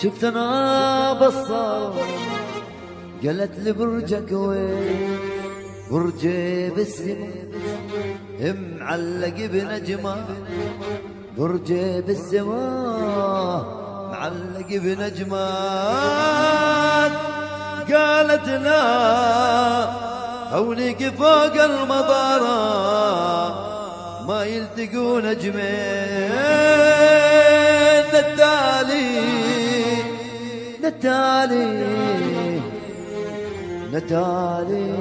شفت انا بصار قالت لي برجك وين؟ برجي بالسما معلق بنجمة، برجي بالسما معلق بنجمات. قالت لا هونيك فوق المضارة ما يلتقون نجمين. نتالي نتالي نتالي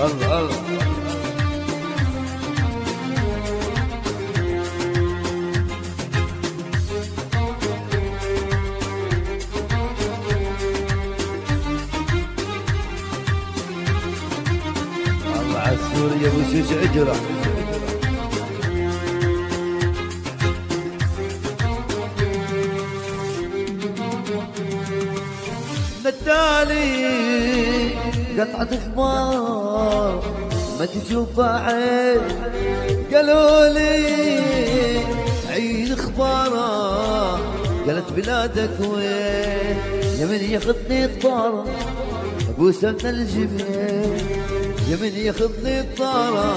الله الله. الله على السوري يا ابو شوش اجرة. نتالي قطعة اخبار ما تشوفها عين، قالوا لي عيد اخباره. قالت بلادك وين؟ يمن ياخذني الطاره ابوسه من الجبين، يمن ياخذني الطاره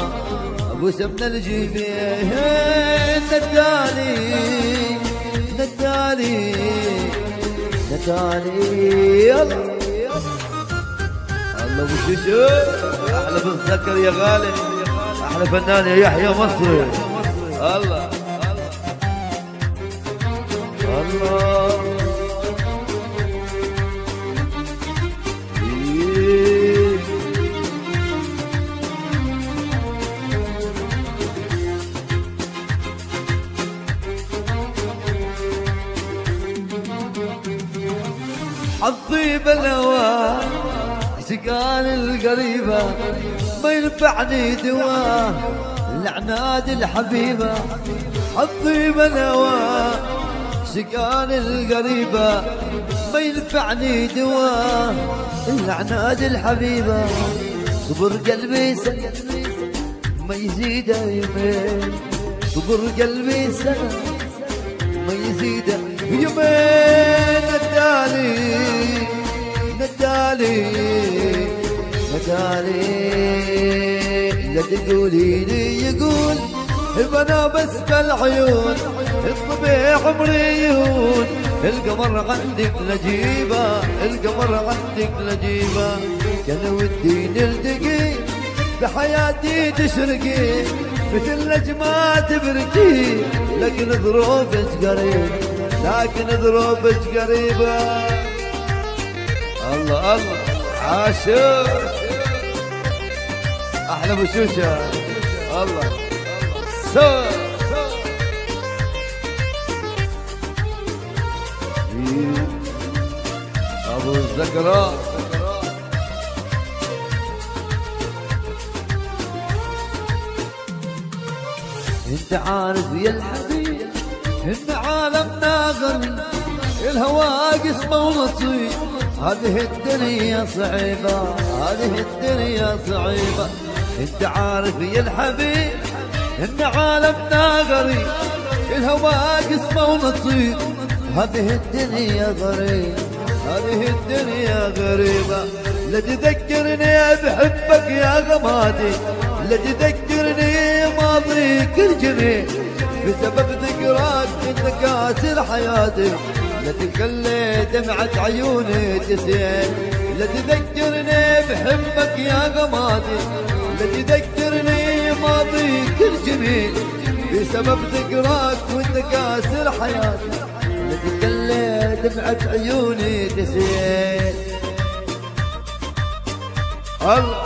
ابوسه من الجبين. نتالي نتالي نتالي يلا الله ابو شوشو. احلى بن سكر يا غالي، احلى فنان يا يحيى مصري. الله الله حظي بالهوى سقال القريبة ما ينفعني دواه العناد الحبيبة. حظي بالهوى سقال القريبة ما ينفعني دواه العناد الحبيبة. صبر قلبي سنة ما يزيد يومين، صبر قلبي سنة ما يزيد يومين. نتالي نتالي نتالي لا تقولي لي يقول انا بس بالعيون الطبيع عمريون. القمر عندك نجيبه، القمر عندك نجيبه. كان ودي نلتقي بحياتي تشرقي مثل نجمات تبركي، لكن ظروفك قريب، لكن ظروفك قريبه. الله الله عاشق احلى بشوشه. الله سو ابو الزكرة. انت عارف يا الحبيب ان عالمنا غني، الهوى قسمه ونصيب. هذه الدنيا صعيبة، هذه الدنيا صعيبة. انت عارف يا الحبيب ان عالمنا غريب، الهوى قسمه ونصيب. هذه الدنيا غريب، هذه الدنيا غريبة. لا تذكرني بحبك يا غمادي، لا تذكرني ماضيك الجميل بسبب ذكراك انت كاسر حياتي. لا تخلي دمعة عيوني تسيل، لا تذكرني بحبك يا غمادي، لا تذكرني ماضيك الجميل بسبب ذكراك وانت كاسر حياتي. لا تخلي دمعة عيوني تسيل. الله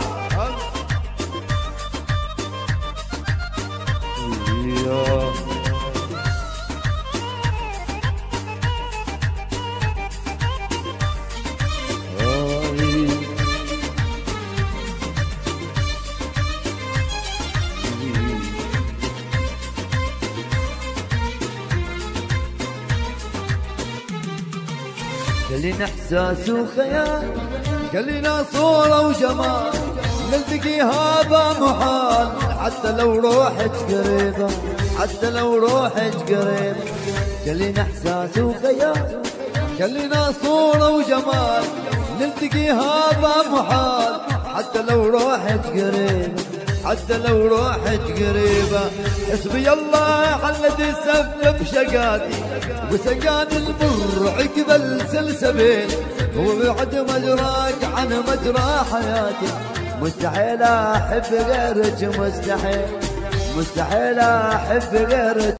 خلينا احساس وخيال، خلينا صورة وجمال، نلتقي هذا محال، حتى لو روحك قريبة، حتى لو روحك قريبة. خلينا احساس وخيال، خلينا صورة وجمال، نلتقي هذا محال، حتى لو روحك قريبة، حتى لو روحك قريبة. حسبي الله على الذي سبب شقاتي وسقاني المر عقب السلسبيل، وبعد مجراك عن مجرى حياتي، مستحيل احب غيرك، مستحيل، مستحيل احب غيرك.